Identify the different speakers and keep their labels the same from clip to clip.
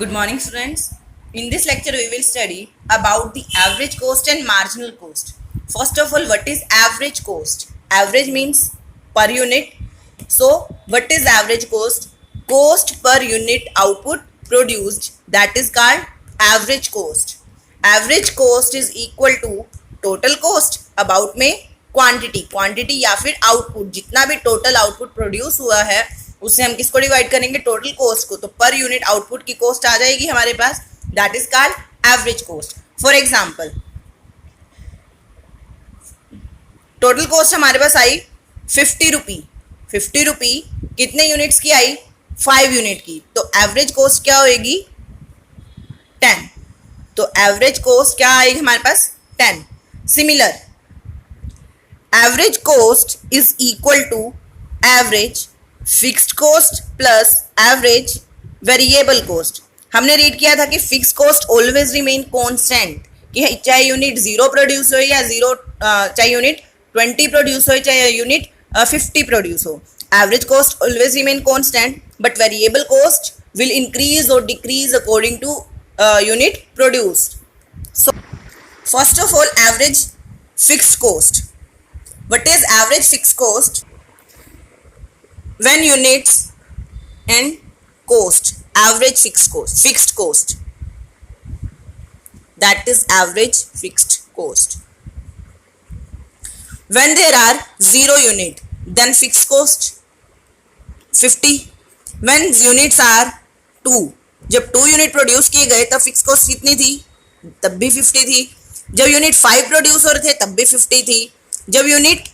Speaker 1: Good morning, students. In this lecture, we will study about the average cost and marginal cost. First of all, what is average cost? Average means per unit. So, what is average cost? Cost per unit output produced, that is called average cost. Average cost is equal to total cost about में quantity या फिर output, जितना भी total output produce हुआ है उससे हम किसको डिवाइड करेंगे, टोटल कॉस्ट को. तो पर यूनिट आउटपुट की कॉस्ट आ जाएगी हमारे पास, that is called average cost. For example, total cost हमारे पास आई 50 रुपी. 50 रुपी कितने यूनिट्स की आई? 5 यूनिट की. तो एवरेज कॉस्ट क्या होगी? 10. तो एवरेज कॉस्ट क्या आएगी हमारे पास? 10. Similar, average cost is equal to average fixed cost plus average variable cost. हमने रीड किया था कि fix cost always remain constant, कि चाहे यूनिट 0 प्रोड्यूस हो या चाहे यूनिट 20 प्रोड्यूस हो, चाहे यूनिट 50 प्रोड्यूस हो. Average cost always remain constant, but variable cost will increase और decrease according to unit produced. So first of all, average fixed cost. What is average fixed cost? When units and cost, average fixed cost, that is average fixed cost. When there are 0 unit, then fixed cost 50. When units are 2, जब 2 unit produce किए गए तब fix cost कितनी थी? तब भी 50 थी. जब यूनिट 5 प्रोड्यूस हो रहे थे तब भी 50 थी. जब यूनिट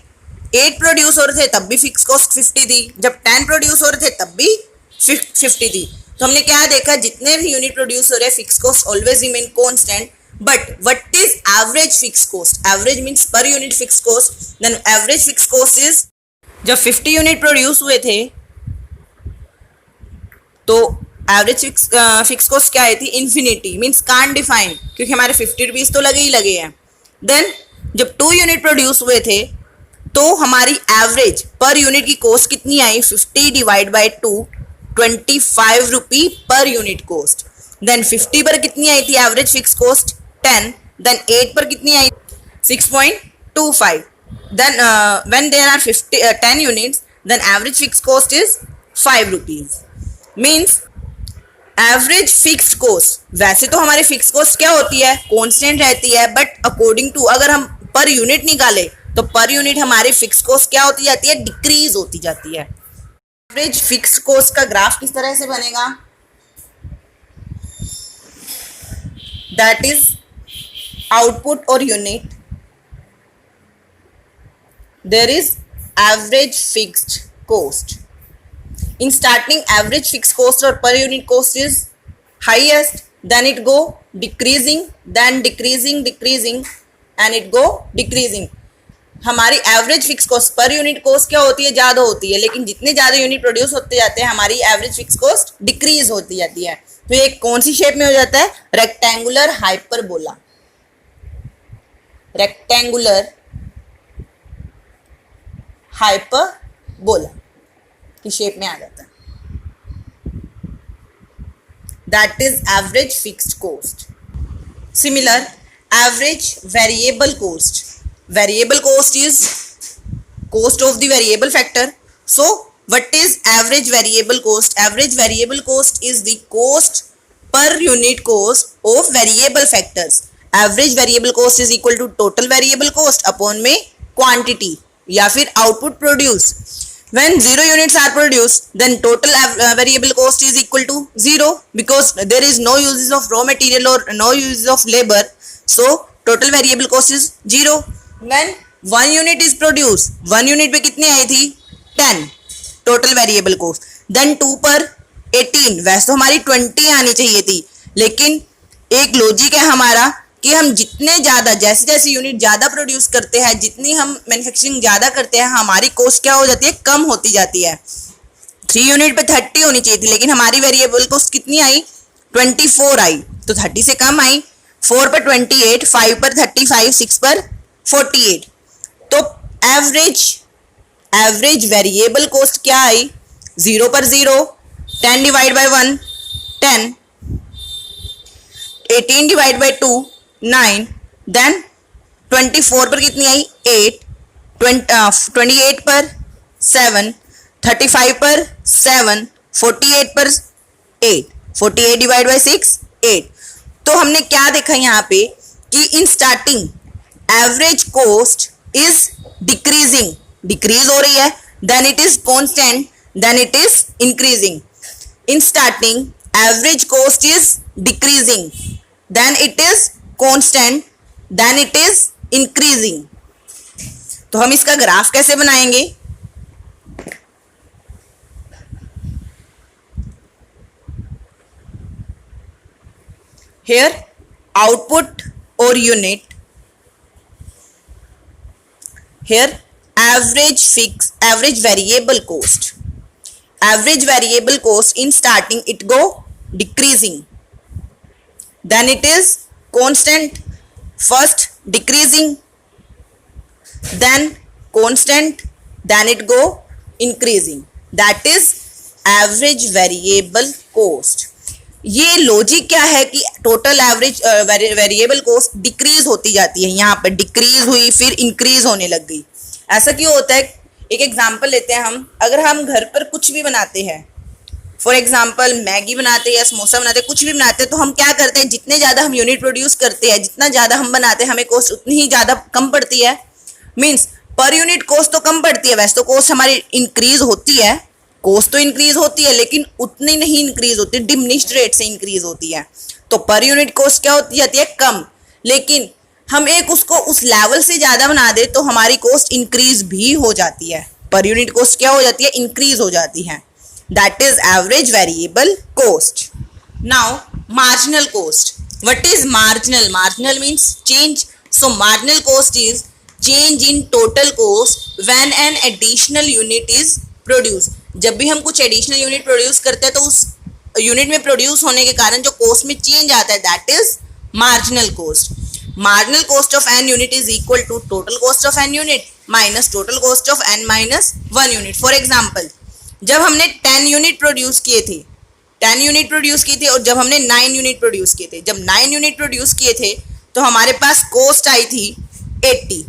Speaker 1: 8 प्रोड्यूस हो रहे थे तब भी फिक्स कॉस्ट 50 थी. जब 10 प्रोड्यूस हो रहे थे तब भी 50 थी. तो हमने क्या देखा, जितने भी यूनिट प्रोड्यूस हो रहे हैं fix cost always remain constant. But what is average fix cost? Average means per unit fix cost. Then average fix cost is, जब 50 यूनिट प्रोड्यूस हुए थे तो एवरेज फिक्स कॉस्ट क्या आई थी? इन्फिनिटी, मींस कांट डिफाइन, क्योंकि हमारे 50 rupees तो लगे ही लगे हैं. देन जब 2 यूनिट प्रोड्यूस हुए थे तो हमारी एवरेज पर यूनिट की कॉस्ट कितनी आई? 50 divide by 2, 25 rupee per unit cost. Then 50 पर कितनी आई थी एवरेज फिक्स कॉस्ट? 10. देन 8 पर कितनी आई? 6.25. Then when there are 10 units, then average fix cost is 5 rupees. Means average fixed cost, वैसे तो हमारी फिक्स कॉस्ट क्या होती है? कांस्टेंट रहती है, बट अकॉर्डिंग टू अगर हम पर यूनिट निकाले तो पर यूनिट हमारी फिक्स कॉस्ट क्या होती जाती है? डिक्रीज होती जाती है. एवरेज फिक्स कॉस्ट का ग्राफ किस तरह से बनेगा? दैट इज आउटपुट और unit, there is average fixed cost. In starting, average fixed cost or per unit cost is highest, then it go decreasing, then decreasing and it go decreasing. हमारी average fix cost per unit cost क्या होती है? ज़्यादा होती है, लेकिन जितने ज़्यादा यूनिट प्रोड्यूस होते जाते हैं हमारी एवरेज फिक्स कॉस्ट डिक्रीज होती जाती है. तो ये कौन सी शेप में हो जाता है? Rectangular hyperbola. रेक्टेंगुलर हाइपरबोला की शेप में आ जाता है. That is average fixed cost. Similar, average variable cost. Variable cost is cost of the variable factor. So what is average variable cost? Average variable cost is the cost per unit cost of variable factors. Average variable cost is equal to total variable cost upon में quantity या फिर output produced. When 0 units are produced, then total variable cost is equal to 0, because there is no uses of raw material or no uses of labor. So total variable cost is 0. When 1 unit is produced, 1 unit पे कितनी आई थी? 10 total variable cost. Then 2 पर 18, वैसे तो हमारी 20 आनी चाहिए थी, लेकिन एक लॉजिक है हमारा कि हम जितने ज़्यादा, जैसे जैसे यूनिट ज़्यादा प्रोड्यूस करते हैं, जितनी हम मैन्युफैक्चरिंग ज़्यादा करते हैं, हमारी कॉस्ट क्या हो जाती है? कम होती जाती है. 3 यूनिट पे 30 होनी चाहिए थी, लेकिन हमारी वेरिएबल कॉस्ट कितनी आई? 24 आई, तो 30 से कम आई. 4 पर 28, 5 पर 35, 6 पर 48. तो एवरेज वेरिएबल कॉस्ट क्या आई? 0 पर 0, 10 divide by 1, 10. 18 divide by 2 9, then 24 पर कितनी आई 8, 28 पर 7, 35 पर 7, 48 पर 8, 48 डिवाइड बाई 6 8। तो हमने क्या देखा यहाँ पे कि in starting average cost is decreasing, decrease हो रही है, then it is constant, then it is increasing. In starting average cost is decreasing, then it is constant, then it is increasing. तो हम इसका ग्राफ कैसे बनाएंगे? Here output or unit, here average variable cost, average variable cost in starting it go decreasing, then it is constant, first decreasing, then constant, then it go increasing, that is average variable cost। ये logic क्या है कि total average variable cost decrease होती जाती है, यहाँ पर decrease हुई फिर इंक्रीज होने लग गई। ऐसा क्यों होता है? एक एग्जांपल लेते हैं हम, अगर हम घर पर कुछ भी बनाते हैं, फॉर एग्जांपल मैगी बनाते हैं या समोसा बनाते हैं, कुछ भी बनाते हैं, तो हम क्या करते हैं, जितने ज़्यादा हम यूनिट प्रोड्यूस करते हैं, जितना ज़्यादा हम बनाते हैं, हमें कॉस्ट उतनी ही ज़्यादा कम पड़ती है। मीन्स पर यूनिट कॉस्ट तो कम पड़ती है, वैसे तो कॉस्ट हमारी इंक्रीज होती है, कॉस्ट तो इंक्रीज होती है लेकिन उतनी नहीं इंक्रीज होती, डिमिनिश्ड रेट से इंक्रीज होती है। तो पर यूनिट कॉस्ट क्या होती जाती है? कम। लेकिन हम एक उसको उस लेवल से ज़्यादा बना दे तो हमारी कॉस्ट इंक्रीज भी हो जाती है, पर यूनिट कॉस्ट क्या हो जाती है? इंक्रीज हो जाती है। That is average variable cost. Now marginal cost. What is marginal? Marginal means change. So marginal cost is change in total cost when an additional unit is produce. जब भी हम कुछ एडिशनल यूनिट प्रोड्यूस करते हैं तो उस unit में produce होने के कारण जो कॉस्ट में चेंज आता है, that is marginal cost. Marginal cost of N unit is equal to total cost of N unit minus total cost of N minus 1 unit. For example, जब हमने 10 यूनिट प्रोड्यूस किए थे, 10 यूनिट प्रोड्यूस किए थे और जब हमने 9 यूनिट प्रोड्यूस किए थे, जब 9 यूनिट प्रोड्यूस किए थे तो हमारे पास कॉस्ट आई थी 80।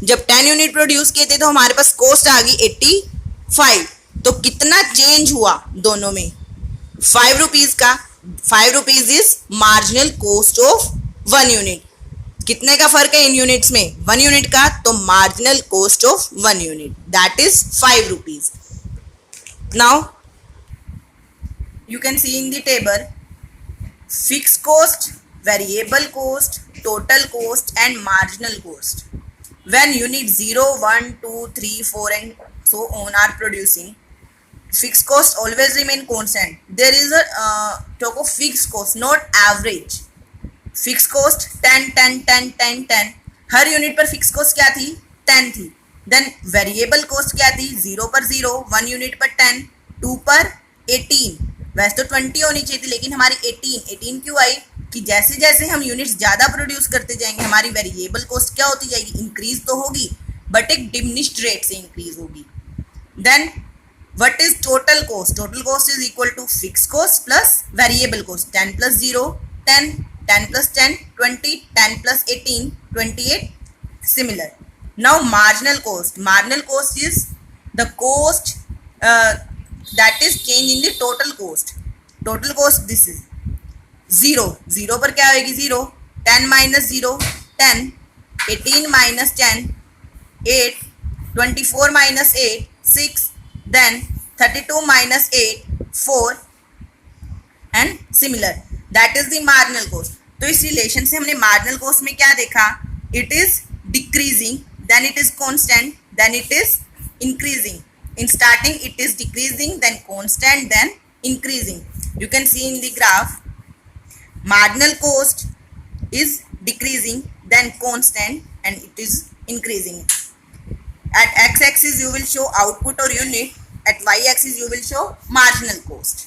Speaker 1: जब 10 यूनिट प्रोड्यूस किए थे तो हमारे पास कॉस्ट आ गई 85। तो कितना चेंज हुआ दोनों में? 5 रुपीज का। 5 rupees is marginal cost of 1 unit. कितने का फर्क है इन यूनिट्स में? 1 यूनिट का। तो marginal cost of 1 unit that is 5 rupees. Now you can see in the table fix cost, variable cost, total cost and marginal cost. When unit 0, 1, 2, 3, 4 and so on are producing, fixed cost always remain constant. There is a talk of fixed cost, not average. Fixed cost 10, 10, 10, 10, 10. Her unit पर fix cost क्या थी? 10 थी। Then variable cost क्या थी? 0 पर 0, 1 unit पर 10, 2 पर 18। वैसे तो 20 होनी चाहिए थी लेकिन हमारी 18 क्यों आई? कि जैसे जैसे हम यूनिट्स ज़्यादा प्रोड्यूस करते जाएंगे हमारी वेरिएबल कॉस्ट क्या होती जाएगी? इंक्रीज तो होगी बट एक डिमिनिश्ड रेट से इंक्रीज होगी। Then what is total cost? Total cost is equal to fix cost plus variable cost. 10 plus 0 10, 10 plus 10 20, 10 plus 18 28। Similar now marginal cost. Marginal cost is the cost that is change in the total cost. Total cost this is 0, 0 पर क्या होगी? 0, 10 minus 0 10, 18 minus 10 8, 24 minus 8 6, then 32 minus 8 4 and similar. That is the marginal cost. तो इस relation से हमने marginal cost में क्या देखा? It is decreasing, then it is constant, then it is increasing. In starting it is decreasing, then constant, then increasing. You can see in the graph marginal cost is decreasing, then constant, and it is increasing. At x-axis you will show output or unit, at y-axis you will show marginal cost.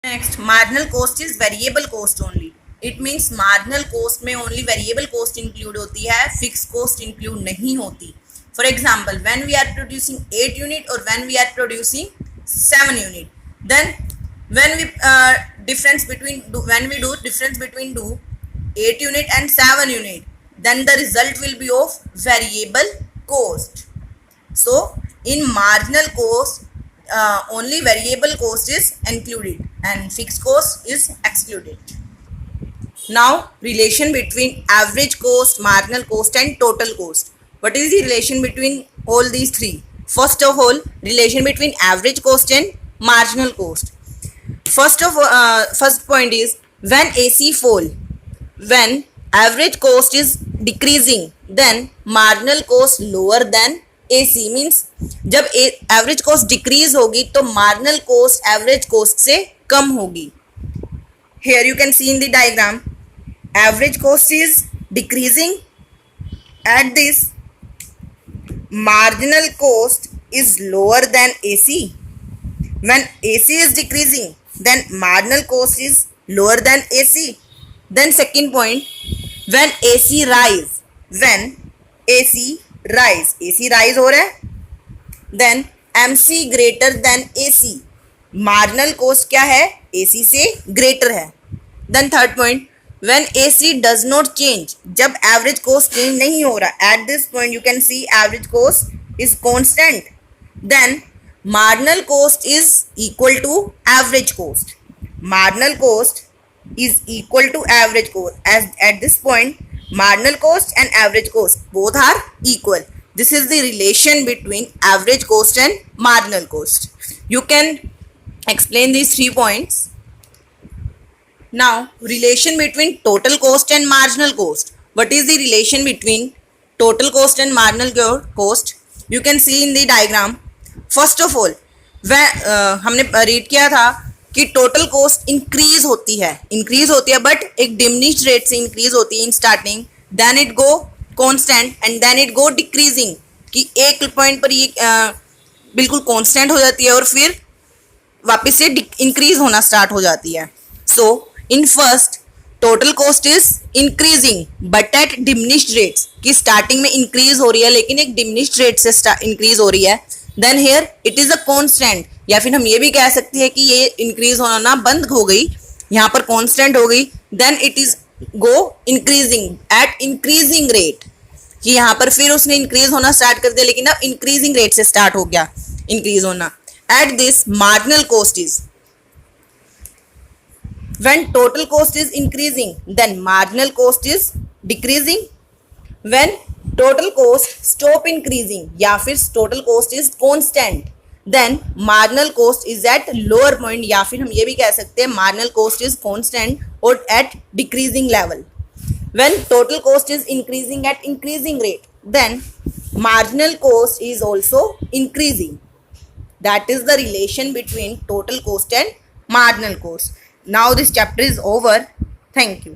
Speaker 1: Next, marginal cost is variable cost only. It means marginal cost में only variable cost include होती है, fixed cost include नहीं होती. For example, when we are producing 8 unit or when we are producing 7 unit, then when we difference between when we do difference between 8 unit and 7 unit, then the result will be of variable cost. So in marginal cost, only variable cost is included and fixed cost is excluded. Now relation between average cost, marginal cost and total cost. What is the relation between all these three? First of all, relation between average cost and marginal cost. First point is when AC fall, when average cost is decreasing, then marginal cost lower than AC. Means जब average cost decrease होगी तो marginal cost average cost से कम होगी. Here you can see in the diagram, average cost is decreasing. At this, marginal cost is lower than AC. When AC is decreasing, then marginal cost is lower than AC. Then second point, when AC rise, AC rise हो रहा है, then MC greater than AC. Marginal cost क्या है? AC से greater है. Then third point, when AC does not change, जब average cost change नहीं हो रहा, at this point you can see average cost is constant, then marginal cost is equal to average cost. Marginal cost is equal to average cost. As at this point, marginal cost and average cost both are equal. This is the relation between average cost and marginal cost. You can explain these 3 points. Now, relation between total cost and marginal cost. What is the relation between total cost and marginal cost? You can see in the diagram. First of all, हमने read किया था कि total cost increase होती है but एक diminished rate से increase होती है in starting, then it go constant and then it go decreasing, कि एक पॉइंट पर ये बिल्कुल कांस्टेंट हो जाती है और फिर वापस से इंक्रीज होना स्टार्ट हो जाती है. So in first total cost is increasing but at diminished rates, कि स्टार्टिंग में इंक्रीज हो रही है लेकिन एक डिमिनिश्ड रेट से इंक्रीज हो रही है. Then here it is a constant, या फिर हम ये भी कह सकते हैं कि ये इंक्रीज होना ना बंद हो गई, यहाँ पर कांस्टेंट हो गई. Then it is go increasing at increasing rate, कि यहाँ पर फिर उसने इंक्रीज होना स्टार्ट कर दिया लेकिन अब इंक्रीजिंग रेट से स्टार्ट हो गया इंक्रीज होना. At this marginal cost is, when total cost is increasing, then marginal cost is decreasing. When total cost stop increasing या फिर total cost is constant, then marginal cost is at lower point, या फिर हम ये भी कह सकते हैं marginal cost is constant or at decreasing level. When total cost is increasing at increasing rate, then marginal cost is also increasing. That is the relation between total cost and marginal cost. Now this chapter is over. Thank you.